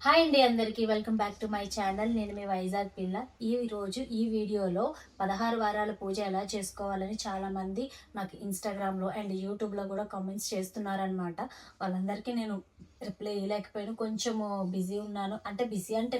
Hi అండి, అందరికీ welcome back to my channel. నేను మీ వైజాగ్ పిల్ల. ఈ వీడియోలో 16 వారాల పూజ ఎలా చేసుకోవాలని చాలామంది నాకు ఇన్స్టాగ్రామ్లో అండ్ యూట్యూబ్లో కూడా కామెంట్స్ చేస్తున్నారనమాట. వాళ్ళందరికీ నేను రిప్లై ఇవ్వలేకపోయాను. కొంచెము బిజీ ఉన్నాను. అంటే బిజీ అంటే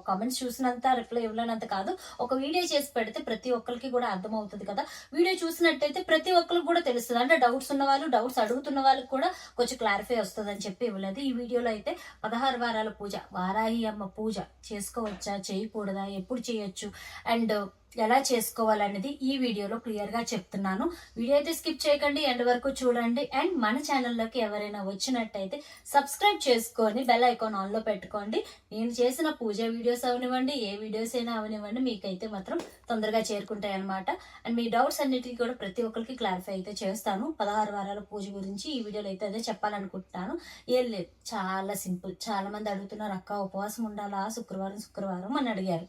కామెంట్స్ చూసినంత రిప్లై ఇవ్వలేనంత కాదు. ఒక వీడియో చేసి పెడితే ప్రతి ఒక్కరికి కూడా అర్థమవుతుంది కదా. వీడియో చూసినట్టయితే ప్రతి ఒక్కరికి కూడా తెలుస్తుంది. అంటే డౌట్స్ ఉన్న వాళ్ళు, డౌట్స్ అడుగుతున్న వాళ్ళకి కూడా కొంచెం క్లారిఫై వస్తుంది అని చెప్పి ఇవ్వలేదు. ఈ వీడియోలో అయితే 16 వారాల పూజ, వారాహి అమ్మ పూజ చేసుకోవచ్చా, చేయకూడదా, ఎప్పుడు చేయొచ్చు అండ్ ఎలా చేసుకోవాలనేది ఈ వీడియోలో క్లియర్గా చెప్తున్నాను. వీడియో అయితే స్కిప్ చేయకండి, ఎండ్ వరకు చూడండి. అండ్ మన ఛానల్లోకి ఎవరైనా వచ్చినట్టయితే సబ్స్క్రైబ్ చేసుకొని బెల్ ఐకాన్ ఆన్లో పెట్టుకోండి. నేను చేసిన పూజ వీడియోస్ అవనివ్వండి, ఏ వీడియోస్ అయినా అవనివ్వండి, మీకైతే మాత్రం తొందరగా చేరుకుంటాయి అనమాట. అండ్ మీ డౌట్స్ అన్నిటికీ కూడా ప్రతి ఒక్కరికి క్లారిఫై అయితే చేస్తాను. 16 వారాల పూజ గురించి ఈ వీడియోలో అయితే అదే చెప్పాలనుకుంటున్నాను. ఏం లేదు, చాలా సింపుల్. చాలా మంది అడుగుతున్నారు, అక్క ఉపవాసం ఉండాలా శుక్రవారం అని అడిగారు.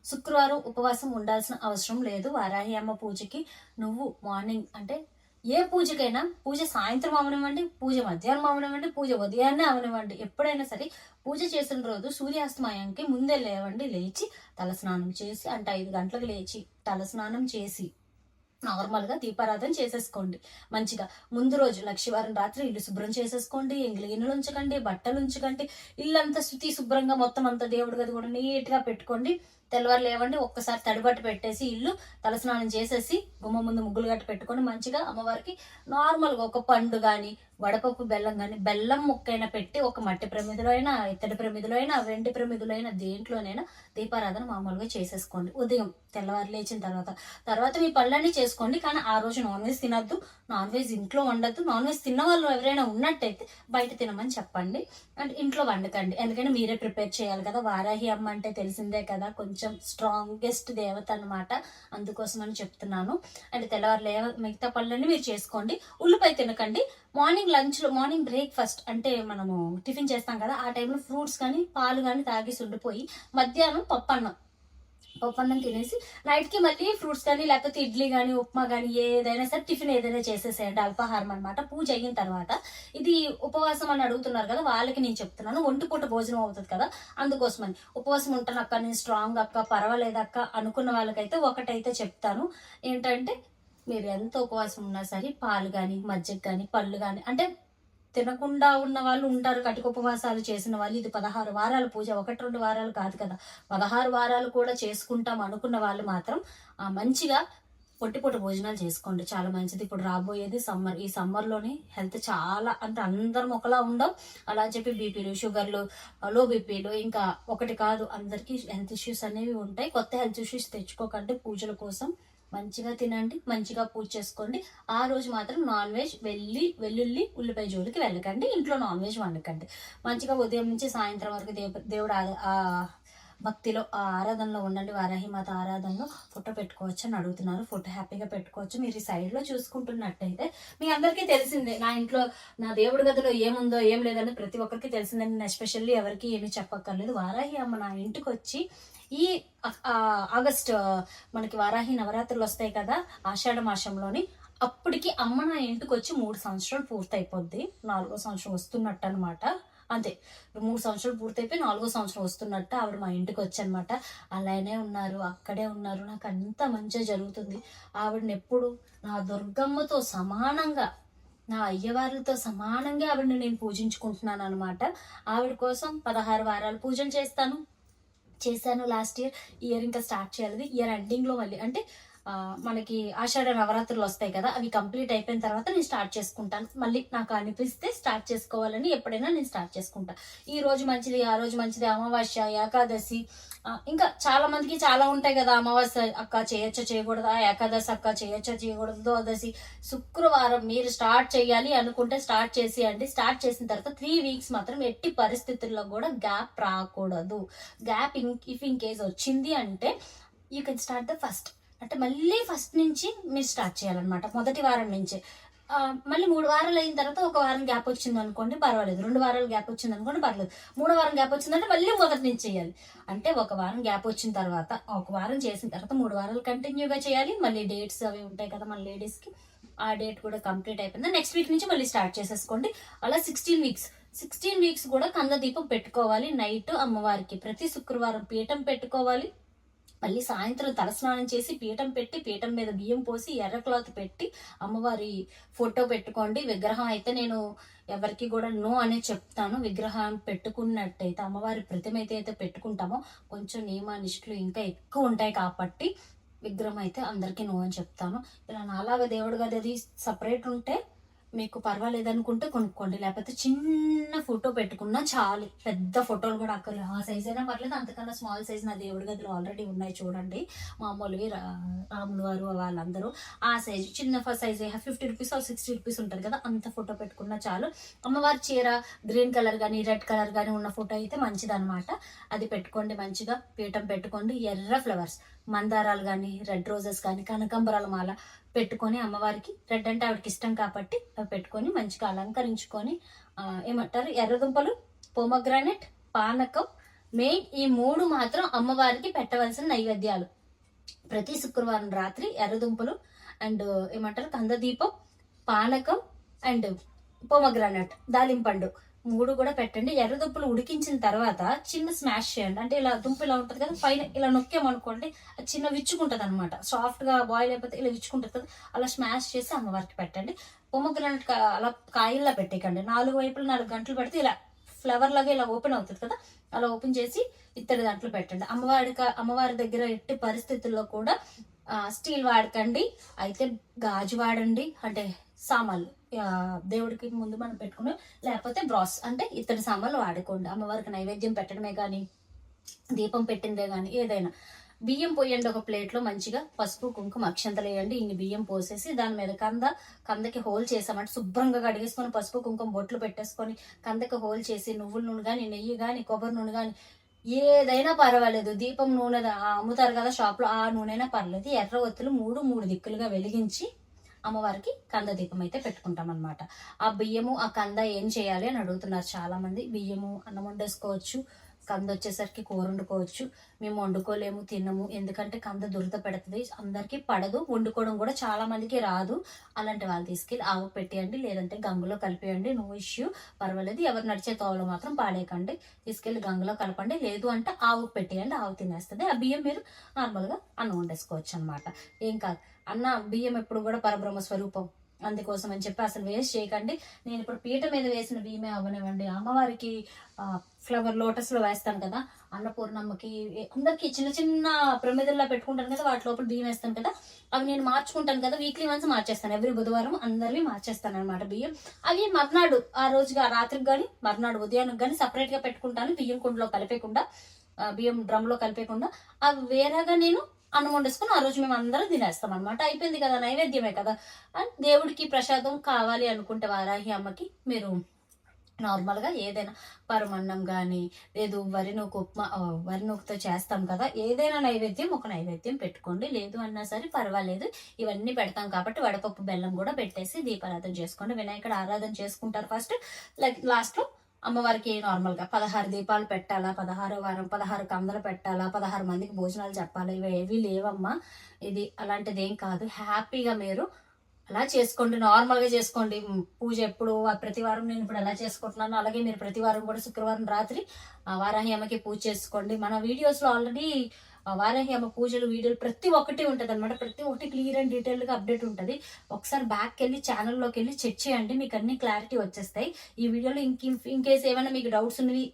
శుక్రవారం ఉపవాసం ఉండాల్సిన అవసరం లేదు. వారాహి అమ్మ పూజకి నువ్వు మార్నింగ్ అంటే ఏ పూజకైనా, పూజ సాయంత్రం అవనివ్వండి, పూజ మధ్యాహ్నం అవనివ్వండి, పూజ ఉదయాన్నే అవనివ్వండి, ఎప్పుడైనా సరే పూజ చేసిన రోజు సూర్యాస్తమయానికి ముందే లేవండి. లేచి తలస్నానం చేసి, అంటే 5 గంటలకు లేచి తలస్నానం చేసి నార్మల్గా దీపారాధన చేసేసుకోండి. మంచిగా ముందు రోజు లక్షవారం రాత్రి ఇల్లు శుభ్రం చేసేసుకోండి. ఎంగిలి గిన్నెలు ఉంచకండి, బట్టలు ఉంచకండి, ఇల్లంతా శుభ్రంగా మొత్తం అంతా దేవుడి గది కూడా నీట్గా పెట్టుకోండి. తెల్లవారు లేవండి, ఒక్కసారి తడిబట్ట పెట్టేసి ఇల్లు తలస్నానం చేసేసి గుమ్మ ముందు ముగ్గులు గట్ట పెట్టుకొని మంచిగా అమ్మవారికి నార్మల్గా ఒక పండు కానీ, వడపప్పు బెల్లం కానీ, బెల్లం ముక్కైనా పెట్టి ఒక మట్టి ప్రమిదిలో అయినా, ఇత్తడి ప్రమిదిలో అయినా, వెండి ప్రమిదిలో అయినా, దేంట్లోనైనా దీపారాధన మామూలుగా చేసేసుకోండి. ఉదయం తెల్లవారు లేచిన తర్వాత మీ పళ్ళన్నీ చేసుకోండి. కానీ ఆ రోజు నాన్ వెజ్ తినద్దు, నాన్ వెజ్ ఇంట్లో వండద్దు. నాన్ వెజ్ తిన్న వాళ్ళు ఎవరైనా ఉన్నట్టయితే బయట తినమని చెప్పండి. అండ్ ఇంట్లో వండకండి, ఎందుకంటే మీరే ప్రిపేర్ చేయాలి కదా. వారాహి అమ్మ అంటే తెలిసిందే కదా, కొంచెం స్ట్రాంగెస్ట్ దేవత అనమాట. అందుకోసమని చెప్తున్నాను. అండ్ తెల్లవారు మిగతా పళ్ళన్నీ మీరు చేసుకోండి. ఉల్లిపాయ తినకండి. మార్నింగ్ బ్రేక్ఫాస్ట్ అంటే మనము టిఫిన్ చేస్తాం కదా, ఆ టైంలో ఫ్రూట్స్ కానీ పాలు కానీ తాగేసి ఉండిపోయి మధ్యాహ్నం పప్పన్నం తినేసి నైట్కి మళ్ళీ ఫ్రూట్స్ కానీ లేకపోతే ఇడ్లీ కానీ, ఉప్మా కానీ, ఏదైనా సరే టిఫిన్ ఏదైనా చేసేసేయండి. అల్పాహారం అనమాట. పూజ అయిన తర్వాత ఇది ఉపవాసం అని అడుగుతున్నారు కదా, వాళ్ళకి నేను చెప్తున్నాను. ఒంటి పూట భోజనం అవుతుంది కదా, అందుకోసమని. ఉపవాసం ఉంటాను అక్క, నేను స్ట్రాంగ్ అక్క, పర్వాలేదు అక్క అనుకున్న వాళ్ళకైతే ఒకటైతే చెప్తాను. ఏంటంటే మీరు ఎంత ఉపవాసం ఉన్నా సరే పాలు కానీ, మజ్జిగ కానీ, పళ్ళు కానీ, అంటే తినకుండా ఉన్న వాళ్ళు ఉంటారు, కటిక ఉపవాసాలు చేసిన వాళ్ళు. ఇది 16 వారాల పూజ, 1-2 వారాలు కాదు కదా, 16 వారాలు కూడా చేసుకుంటాం అనుకున్న వాళ్ళు మాత్రం మంచిగా పొట్టిపొట్టు భోజనాలు చేసుకోండి. చాలా మంచిది. ఇప్పుడు రాబోయేది సమ్మర్. ఈ సమ్మర్లోని హెల్త్ చాలా, అంటే అందరం ఒకలా ఉండవు. అలా చెప్పి బీపీలు, షుగర్లు, లో బీపీలు, ఇంకా ఒకటి కాదు, అందరికీ హెల్త్ ఇష్యూస్ అనేవి ఉంటాయి. కొత్త హెల్త్ ఇష్యూస్ తెచ్చుకోకండి. పూజల కోసం మంచిగా తినండి, మంచిగా పూజ చేసుకోండి. ఆ రోజు మాత్రం నాన్ వెజ్, వెల్లుల్లి, ఉల్లిపాయ జోలికి వెళ్ళకండి. ఇంట్లో నాన్ వెజ్ వండకండి. మంచిగా ఉదయం నుంచి సాయంత్రం వరకు దేవుడు భక్తిలో, ఆ ఆరాధనలో ఉండండి. వారాహిమాత ఆరాధనలో ఫోటో పెట్టుకోవచ్చు అని అడుగుతున్నారు. ఫోటో హ్యాపీగా పెట్టుకోవచ్చు. మీరు ఈ సైడ్లో చూసుకుంటున్నట్టయితే మీ అందరికీ తెలిసిందే, నా ఇంట్లో నా దేవుడి గదిలో ఏముందో ఏం లేదని ప్రతి ఒక్కరికి తెలిసిందే. నేను ఎస్పెషల్లీ ఎవరికి ఏమీ చెప్పక్కర్లేదు. వారాహి అమ్మ నా ఇంటికి వచ్చి ఈ ఆగస్ట్ మనకి వారాహి నవరాత్రులు వస్తాయి కదా, ఆషాఢ మాసంలోని, అప్పటికి అమ్మ నా ఇంటికి వచ్చి 3 సంవత్సరాలు పూర్తయిపోద్ది. 4వ సంవత్సరం వస్తున్నట్టు అనమాట. అంతే, 3 సంవత్సరాలు పూర్తయిపోయి 4వ సంవత్సరం వస్తున్నట్టు ఆవిడ మా ఇంటికి వచ్చనమాట. అలానే ఉన్నారు, అక్కడే ఉన్నారు. నాకు అంత మంచిగా జరుగుతుంది. ఆవిడని ఎప్పుడు నా దుర్గమ్మతో సమానంగా, నా అయ్యవారులతో సమానంగా ఆవిడని నేను పూజించుకుంటున్నాను అనమాట. ఆవిడ కోసం 16 వారాలు పూజలు చేశాను లాస్ట్ ఇయర్ ఇంకా స్టార్ట్ చేయాలి. ఇయర్ ఎండింగ్లో మళ్ళీ, అంటే మనకి ఆషాఢ నవరాత్రులు వస్తాయి కదా, అవి కంప్లీట్ అయిపోయిన తర్వాత నేను స్టార్ట్ చేసుకుంటాను. మళ్ళీ నాకు అనిపిస్తే స్టార్ట్ చేసుకోవాలని ఎప్పుడైనా నేను స్టార్ట్ చేసుకుంటాను. ఈ రోజు మంచిది, ఆ రోజు మంచిది, అమావాస్య, ఏకాదశి, ఇంకా చాలా మందికి చాలా ఉంటాయి కదా. అమావాస్య అక్క చేయొచ్చా చేయకూడదా, ఏకాదశి అక్క చేయొచ్చా చేయకూడదు, ద్వాదశి. శుక్రవారం మీరు స్టార్ట్ చేయాలి అనుకుంటే స్టార్ట్ చేసేయండి. స్టార్ట్ చేసిన తర్వాత 3 వీక్స్ మాత్రం ఎట్టి పరిస్థితుల్లో కూడా గ్యాప్ రాకూడదు. గ్యాప్ ఇఫ్ ఇన్ కేస్ వచ్చింది అంటే you can start the first, అంటే మళ్ళీ ఫస్ట్ నుంచి మీరు స్టార్ట్ చేయాలన్నమాట. మొదటి వారం నుంచే. మళ్ళీ 3 వారాలు అయిన తర్వాత ఒక వారం గ్యాప్ వచ్చింది అనుకోండి, పర్వాలేదు. 2 వారాలు గ్యాప్ వచ్చింది అనుకోండి, పర్లేదు. 3వ వారం గ్యాప్ వచ్చిందంటే మళ్ళీ మొదటి నుంచి చేయాలి. అంటే ఒక వారం గ్యాప్ వచ్చిన తర్వాత, ఒక వారం చేసిన తర్వాత 3 వారాలు కంటిన్యూగా చేయాలి. మళ్ళీ డేట్స్ అవి ఉంటాయి కదా మన లేడీస్కి, ఆ డేట్ కూడా కంప్లీట్ అయిపోయింది. నెక్స్ట్ వీక్ నుంచి మళ్ళీ స్టార్ట్ చేసేసుకోండి. అలా 16 వీక్స్ 16 వీక్స్ కూడా కంద దీపం పెట్టుకోవాలి. నైట్ అమ్మవారికి ప్రతి శుక్రవారం పీఠం పెట్టుకోవాలి. మళ్ళీ సాయంత్రం తలస్నానం చేసి పీఠం పెట్టి పీఠం మీద బియ్యం పోసి ఎర్ర క్లాత్ పెట్టి అమ్మవారి ఫోటో పెట్టుకోండి. విగ్రహం అయితే నేను ఎవరికి కూడా నో అనే చెప్తాను. విగ్రహం పెట్టుకున్నట్టయితే అమ్మవారి ప్రతిమ అయితే పెట్టుకుంటామో కొంచెం నియమ నిష్ఠలు ఇంకా ఎక్కువ ఉంటాయి కాబట్టి విగ్రహం అయితే అందరికీ నో అని చెప్తాను. ఇలా నాలాగా దేవుడు గది సపరేట్ ఉంటే మీకు పర్వాలేదు అనుకుంటే కొనుక్కోండి, లేకపోతే చిన్న ఫోటో పెట్టుకున్నా చాలు. పెద్ద ఫోటోలు కూడా అక్కర్లేదు, ఆ సైజ్ అయినా పర్లేదు. అంతకన్నా స్మాల్ సైజ్ నా దేవుడి గదిలో ఆల్రెడీ ఉన్నాయి చూడండి, మామూలువి రాములు వారు వాళ్ళందరూ ఆ సైజు. చిన్న సైజ్ 50 రూపీస్ 60 రూపీస్ ఉంటుంది కదా, అంత ఫోటో పెట్టుకున్నా చాలు. అమ్మవారి చీర గ్రీన్ కలర్ కానీ రెడ్ కలర్ కానీ ఉన్న ఫోటో అయితే మంచిదన్నమాట. అది పెట్టుకోండి. మంచిగా పీఠం పెట్టుకోండి. ఎర్ర ఫ్లవర్స్ మందారాలు కానీ రెడ్ రోజెస్ కానీ కనకాంబరాల మాల పెట్టుకొని అమ్మవారికి, రెడ్ అంటే ఆవిడకి ఇష్టం కాబట్టి అవి పెట్టుకొని మంచిగా అలంకరించుకొని ఏమంటారు ఎర్రదుంపలు, పోమగ్రానెట్, పానకం మెయిన్ ఈ 3 మాత్రం అమ్మవారికి పెట్టవలసిన నైవేద్యాలు. ప్రతి శుక్రవారం రాత్రి ఎర్రదుంపలు అండ్ ఏమంటారు కందదీపం, పానకం అండ్ పోమగ్రానెట్, దాలింపండు 3 కూడా పెట్టండి. ఎర్రదుంపలు ఉడికించిన తర్వాత చిన్న స్మాష్ చేయండి. అంటే ఇలా దుంప ఇలా ఉంటుంది కదా, పైన ఇలా నొక్కామనుకోండి అది చిన్న విచ్చుకుంటుంది అనమాట. సాఫ్ట్ గా బాయిల్ అయిపోతే ఇలా విచ్చుకుంటుంది కదా, అలా స్మాష్ చేసి అమ్మవారికి పెట్టండి. పొమగ్రానెట్ అలా కాయల్లా పెట్టేకండి. 4 వైపులు 4 గంటలు పెడితే ఇలా ఫ్లవర్ లాగా ఇలా ఓపెన్ అవుతుంది కదా, అలా ఓపెన్ చేసి ఇత్తడి దాంట్లో పెట్టండి. అమ్మవారి దగ్గర ఎట్టి పరిస్థితుల్లో కూడా స్టీల్ వాడకండి, అయితే గాజు వాడండి. అంటే సామాన్లు దేవుడికి ముందు మనం పెట్టుకుని, లేకపోతే బ్రాస్ అంటే ఇత్తడి సామాన్లు వాడుకోండి. అమ్మవారికి నైవేద్యం పెట్టడమే కానీ దీపం పెట్టిందే కానీ ఏదైనా. బియ్యం పోయండి ఒక ప్లేట్లో, మంచిగా పసుపు కుంకుమ అక్షంతలు వేయండి. ఇన్ని బియ్యం పోసేసి దాని మీద కందకి హోల్ చేసామంటే శుభ్రంగా కడిగేసుకొని పసుపు కుంకుమ బొట్లు పెట్టేసుకొని కందకి హోల్ చేసి నువ్వుల నూనె కానీ నెయ్యి కానీ కొబ్బరి నూనె కానీ ఏదైనా పర్వాలేదు. దీపం నూనె అమ్ముతారు కదా షాప్లో, ఆ నూనెైనా పర్లేదు. ఎర్ర ఒత్తులు 3 దిక్కులుగా వెలిగించి అమ్మవారికి కంద దీపం అయితే పెట్టుకుంటాం అనమాట. ఆ బియ్యము ఆ కంద ఏం చేయాలి అని అడుగుతున్నారు చాలా మంది. బియ్యము అన్నం వండేసుకోవచ్చు, కంద వచ్చేసరికి కూర వండుకోవచ్చు. మేము వండుకోలేము, తినము, ఎందుకంటే కంద దురద పెడుతుంది, అందరికీ పడదు, వండుకోవడం కూడా చాలా మందికి రాదు. అలాంటి వాళ్ళు తీసుకెళ్ళి ఆవు పెట్టేయండి, లేదంటే గంగులో కలిపేయండి, నో ఇష్యూ, పర్వాలేదు. ఎవరు నడిచే తోవలో మాత్రం పాడేయకండి, తీసుకెళ్ళి గంగులో కలపండి. లేదు అంటే ఆవుకు పెట్టేయండి, ఆవు తినేస్తుంది. ఆ బియ్యం మీరు నార్మల్గా అన్నం వండేసుకోవచ్చు అనమాట, ఏం కాదు. అన్న బియ్యం ఎప్పుడు కూడా పరబ్రహ్మ స్వరూపం, అందుకోసం అని చెప్పి అసలు వేస్ట్ చేయకండి. నేను ఇప్పుడు పీట మీద వేసిన బియ్యమే అవ్వనివ్వండి, అమ్మవారికి ఫ్లవర్ లోటస్ లో వేస్తాను కదా, అన్నపూర్ణమ్మకి అందరికి చిన్న చిన్న ప్రమిదల్లో పెట్టుకుంటాను కదా, వాటి లోపల బియ్యం వేస్తాను కదా, అవి నేను మార్చుకుంటాను కదా, వీక్లీ వన్స్ మార్చేస్తాను. ఎవ్రీ బుధవారం అందరివి మార్చేస్తాను అనమాట బియ్యం. అవి మర్నాడు ఆ రోజుగా రాత్రికి కానీ మర్నాడు ఉదయానికి కానీ సపరేట్ గా పెట్టుకుంటాను, బియ్యం కుండలో కలిపేయకుండా, బియ్యం డ్రమ్ లో కలిపేయకుండా. అవి వేరేగా నేను అన్నం వండేసుకుని ఆ రోజు మేము అందరం తినేస్తాం అనమాట. అయిపోయింది కదా, నైవేద్యమే కదా. అండ్ దేవుడికి ప్రసాదం కావాలి అనుకుంటే వారాహి అమ్మకి మీరు నార్మల్గా ఏదైనా పరమన్నం కానీ, లేదు వరి నూకతో చేస్తాం కదా, ఏదైనా నైవేద్యం ఒక నైవేద్యం పెట్టుకోండి. లేదు అన్నా సరే పర్వాలేదు, ఇవన్నీ పెడతాం కాబట్టి వడపప్పు బెల్లం కూడా పెట్టేసి దీపారాధన చేసుకోండి. వినాయకుడు ఆరాధన చేసుకుంటారు ఫస్ట్, లాస్ట్లో అమ్మవారికి నార్మల్గా 16 దీపాలు పెట్టాలా, 16వ వారం 16 కందలు పెట్టాలా, 16 మందికి భోజనాలు చెప్పాలా, ఇవి ఏవి లేవమ్మా. ఇది అలాంటిది ఏం కాదు. హ్యాపీగా మీరు అలా చేసుకోండి, నార్మల్గా చేసుకోండి. పూజ ఎప్పుడు ప్రతి వారం నేను ఇప్పుడు ఎలా చేసుకుంటున్నాను అలాగే మీరు ప్రతి వారం కూడా శుక్రవారం రాత్రి వారాహి అమ్మకి పూజ చేసుకోండి. మన వీడియోస్లో ఆల్రెడీ వారాహి అమ్మ పూజలు వీడియోలు ప్రతి ఒక్కటి ఉంటుంది అనమాట. ప్రతి ఒక్కటి క్లియర్ అండ్ డీటెయిల్గా అప్డేట్ ఉంటుంది. ఒకసారి బ్యాక్కి వెళ్ళి ఛానల్లోకి వెళ్ళి చెక్ చేయండి, మీకు అన్ని క్లారిటీ వచ్చేస్తాయి. ఈ వీడియోలో ఇన్కేస్ ఏమైనా మీకు డౌట్స్ ఉన్నవి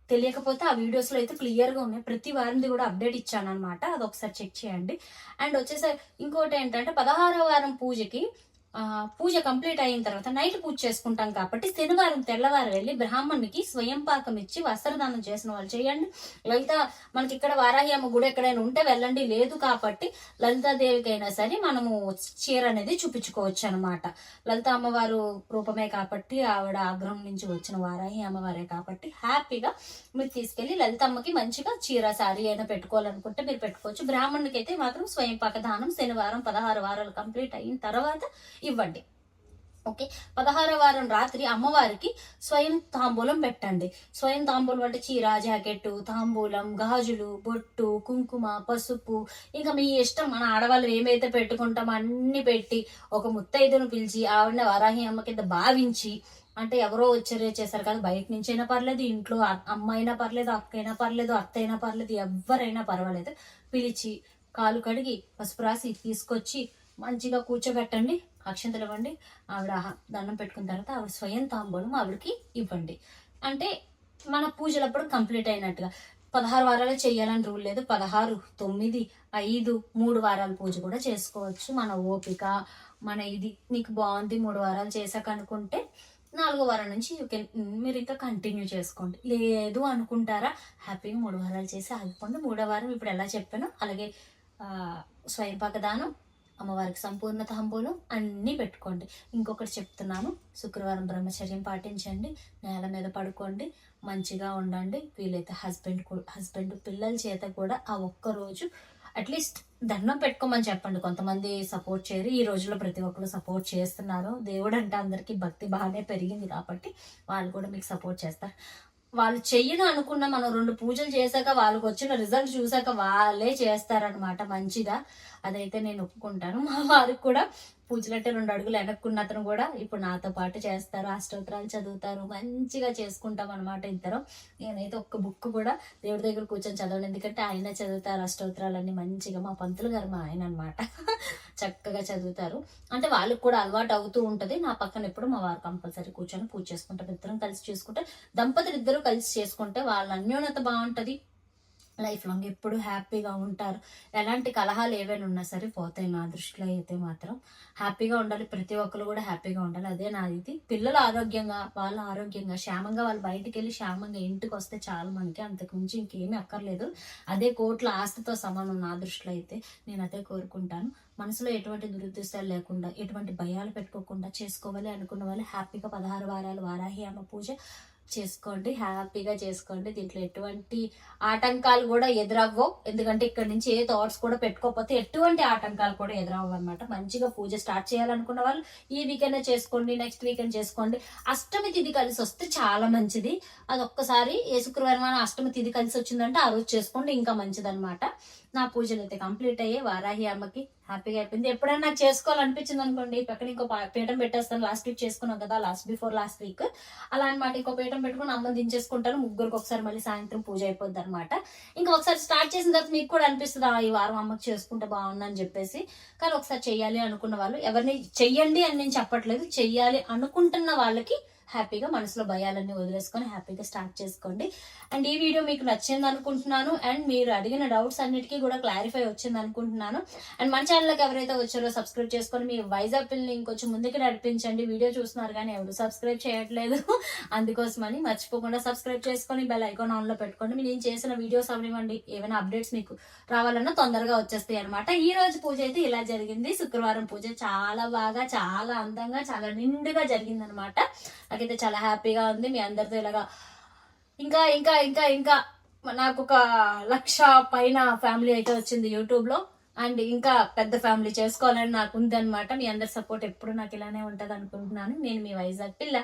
తెలియకపోతే ఆ వీడియోస్లో అయితే క్లియర్గా ఉన్నాయి. ప్రతి వారంది కూడా అప్డేట్ ఇచ్చాను అనమాట, అది ఒకసారి చెక్ చేయండి. అండ్ వచ్చేసరి ఇంకోటి ఏంటంటే 16వ వారం పూజకి పూజ కంప్లీట్ అయిన తర్వాత నైట్ పూజ చేసుకుంటాం కాబట్టి శనివారం తెల్లవారు వెళ్ళి బ్రాహ్మణునికి స్వయం పాకం ఇచ్చి వస్త్రదానం చేసిన వాళ్ళు చేయండి. లలిత మనకి ఇక్కడ వారాహి అమ్మ గుడి ఎక్కడైనా ఉంటే వెళ్ళండి, లేదు కాబట్టి లలితాదేవికి అయినా సరే మనము చీర అనేది చూపించుకోవచ్చు అనమాట. లలిత అమ్మవారు రూపమే కాబట్టి, ఆవిడ ఆగ్రహం నుంచి వచ్చిన వారాహి అమ్మవారే కాబట్టి హ్యాపీగా మీరు తీసుకెళ్లి లలితమ్మకి మంచిగా చీర సారీ అయినా పెట్టుకోవాలనుకుంటే మీరు పెట్టుకోవచ్చు. బ్రాహ్మణునికి అయితే మాత్రం స్వయం పాక దానం శనివారం 16 వారాలు కంప్లీట్ అయిన తర్వాత ఇవ్వండి. ఓకే, 16వ వారం రాత్రి అమ్మవారికి స్వయం తాంబూలం పెట్టండి. స్వయం తాంబూలం అంటే చీర, జాకెట్, తాంబూలం, గాజులు, బొట్టు, కుంకుమ, పసుపు, ఇంకా మీ ఇష్టం. మన ఆడవాళ్ళు ఏమైతే పెట్టుకుంటామో అన్ని పెట్టి ఒక ముత్తైదును పిలిచి ఆవిడ వారాహి అమ్మ కింద భావించి అంటే ఎవరో వచ్చారే చేశారు కాదు, బయట నుంచి అయినా పర్లేదు, ఇంట్లో అమ్మ అయినా పర్లేదు, అక్క అయినా పర్లేదు, అత్త అయినా పర్లేదు, ఎవరైనా పర్వాలేదు, పిలిచి కాలు కడిగి పసుపు రాసి తీసుకొచ్చి మంచిగా కూర్చోబెట్టండి, అక్షంతలు ఇవ్వండి. ఆవిడ దండం పెట్టుకున్న తర్వాత ఆవిడ స్వయం తాంబూలం ఆవిడకి ఇవ్వండి. అంటే మన పూజలప్పుడు కంప్లీట్ అయినట్టుగా. 16 వారాలు చేయాలని రూల్ లేదు. 16, 9, 5, 3 వారాల పూజ కూడా చేసుకోవచ్చు. మన ఓపిక, మన ఇది మీకు బాగుంది 3 వారాలు చేశాక అనుకుంటే 4వ వారం నుంచి మీరు ఇంకా కంటిన్యూ చేసుకోండి. లేదు అనుకుంటారా, హ్యాపీగా 3 వారాలు చేసి ఆగిపోండి. 3వ వారం ఇప్పుడు ఎలా చెప్పానో అలాగే స్వయంపాక దానం, అమ్మవారికి సంపూర్ణ తాంబూలం అన్నీ పెట్టుకోండి. ఇంకొకటి చెప్తున్నాను, శుక్రవారం బ్రహ్మచర్యం పాటించండి, నేల మీద పడుకోండి, మంచిగా ఉండండి. వీలైతే హస్బెండ్ పిల్లల చేత కూడా ఆ ఒక్కరోజు అట్లీస్ట్ దండం పెట్టుకోమని చెప్పండి. కొంతమంది సపోర్ట్ చేయరు, ఈ రోజుల్లో ప్రతి ఒక్కరు సపోర్ట్ చేస్తున్నారు. దేవుడు అంటే అందరికీ భక్తి బాగానే పెరిగింది కాబట్టి వాళ్ళు కూడా మీకు సపోర్ట్ చేస్తారు. వాళ్ళు చెయ్యను అనుకున్న మనం 2 పూజలు చేశాక వాళ్ళకి వచ్చిన రిజల్ట్ చూసాక వాళ్ళే చేస్తారనమాట మంచిగా. అదైతే నేను ఒప్పుకుంటాను. మా వారికి కూడా పూజలంటే 2 అడుగులు వెనక్కున్న అతను కూడా ఇప్పుడు నాతో పాటు చేస్తారు, అష్టోత్తరాలు చదువుతారు, మంచిగా చేసుకుంటాం అనమాట ఇద్దరం. నేనైతే ఒక్క బుక్ కూడా దేవుడి దగ్గర కూర్చొని చదవను, ఎందుకంటే ఆయన చదువుతారు అష్టోత్తరాలన్నీ మంచిగా. మా పంతులు గారు మా ఆయన అనమాట, చక్కగా చదువుతారు. అంటే వాళ్ళకి కూడా అలవాటు అవుతూ ఉంటది. నా పక్కన ఎప్పుడు మా వారు కంపల్సరీ కూర్చొని పూజ చేసుకుంటారు. ఇద్దరం కలిసి చేసుకుంటే, దంపతులు ఇద్దరు కలిసి చేసుకుంటే వాళ్ళ అన్యోన్యత బాగుంటది, లైఫ్ లాంగ్ ఎప్పుడు హ్యాపీగా ఉంటారు. ఎలాంటి కలహాలు ఏవైనా ఉన్నా సరే పోతాయి. నా దృష్టిలో అయితే మాత్రం హ్యాపీగా ఉండాలి, ప్రతి ఒక్కరు కూడా హ్యాపీగా ఉండాలి. అదే నా ఇది. పిల్లలు ఆరోగ్యంగా, వాళ్ళు ఆరోగ్యంగా క్షేమంగా, వాళ్ళు బయటికి వెళ్ళి క్షేమంగా ఇంటికి వస్తే చాలు మనకి, అంతకు మించి ఇంకేమీ అక్కర్లేదు. అదే కోట్ల ఆస్తితో సమానం నా దృష్టిలో అయితే. నేను అదే కోరుకుంటాను. మనసులో ఎటువంటి దురుద్దేశాలు లేకుండా, ఎటువంటి భయాలు పెట్టుకోకుండా చేసుకోవాలి అనుకున్న వాళ్ళు హ్యాపీగా 16 వారాలు వారాహి అమ్మ పూజ చేసుకోండి, హ్యాపీగా చేసుకోండి. దీంట్లో ఎటువంటి ఆటంకాలు కూడా ఎదురవ్వవు, ఎందుకంటే ఇక్కడ నుంచి ఏ థాట్స్ కూడా పెట్టుకోకపోతే ఎటువంటి ఆటంకాలు కూడా ఎదురవ్వవు అనమాట. మంచిగా పూజ స్టార్ట్ చేయాలనుకున్న వాళ్ళు ఈ వీకెండ్ చేసుకోండి, నెక్స్ట్ వీకెండ్ చేసుకోండి. అష్టమి తిథి కలిసి వస్తే చాలా మంచిది. అది ఒక్కసారి ఏ శుక్రవారం అష్టమి తిథి కలిసి వచ్చిందంటే ఆ రోజు చేసుకోండి, ఇంకా మంచిది అనమాట. నా పూజలు అయితే కంప్లీట్ అయ్యే వారాహి అమ్మకి హ్యాపీగా అయిపోయింది. ఎప్పుడైనా నాకు చేసుకోవాలనిపించింది అనుకోండి, పక్కన ఇంకో పీఠం పెట్టేస్తాను. లాస్ట్ వీక్ చేసుకున్నాం కదా, బిఫోర్ లాస్ట్ వీక్ అలా అనమాట. ఇంకో పీఠం పెట్టుకుని అమ్మని దించేసుకుంటాను. ముగ్గురికి ఒకసారి మళ్ళీ సాయంత్రం పూజ అయిపోద్ది అనమాట. ఇంకా ఒకసారి స్టార్ట్ చేసిన తర్వాత మీకు కూడా అనిపిస్తుంది ఈ వారం అమ్మకి చేసుకుంటే బాగుందని చెప్పేసి. కానీ ఒకసారి చెయ్యాలి అనుకున్న వాళ్ళు, ఎవరిని చెయ్యండి అని నేను చెప్పట్లేదు, చెయ్యాలి అనుకుంటున్న వాళ్ళకి హ్యాపీగా మనసులో భయాలన్నీ వదిలేసుకొని హ్యాపీగా స్టార్ట్ చేసుకోండి. అండ్ ఈ వీడియో మీకు నచ్చింది అనుకుంటున్నాను, అండ్ మీరు అడిగిన డౌట్స్ అన్నిటికీ కూడా క్లారిఫై వచ్చింది అనుకుంటున్నాను. అండ్ మన ఛానల్కి ఎవరైతే వచ్చారో సబ్స్క్రైబ్ చేసుకొని మీ వైజాగ్ పిల్లని ఇంకొంచెం ముందుకు నడిపించండి. వీడియో చూస్తున్నారు కానీ ఎవరు సబ్స్క్రైబ్ చేయట్లేదు, అందుకోసమని మర్చిపోకుండా సబ్స్క్రైబ్ చేసుకొని బెల్ ఐకాన్ ఆన్ లో పెట్టుకోండి. నేను చేసిన వీడియోస్ అవనివ్వండి, ఏమైనా అప్డేట్స్ మీకు రావాలన్నా తొందరగా వచ్చేస్తాయి అనమాట. ఈ రోజు పూజ అయితే ఇలా జరిగింది. శుక్రవారం పూజ చాలా బాగా, చాలా అందంగా, చాలా నిండుగా జరిగింది అనమాట. నాకైతే చాలా హ్యాపీగా ఉంది. మీ అందరితో ఇలాగా ఇంకా ఇంకా ఇంకా ఇంకా నాకు ఒక 1,00,000 పైన ఫ్యామిలీ అయితే వచ్చింది యూట్యూబ్ లో. అండ్ ఇంకా పెద్ద ఫ్యామిలీ చేసుకోవాలని నాకు ఉంది అనమాట. మీ అందరి సపోర్ట్ ఎప్పుడు నాకు ఇలానే ఉంటది అనుకుంటున్నాను. నేను మీ వైజాగ్ పిల్ల.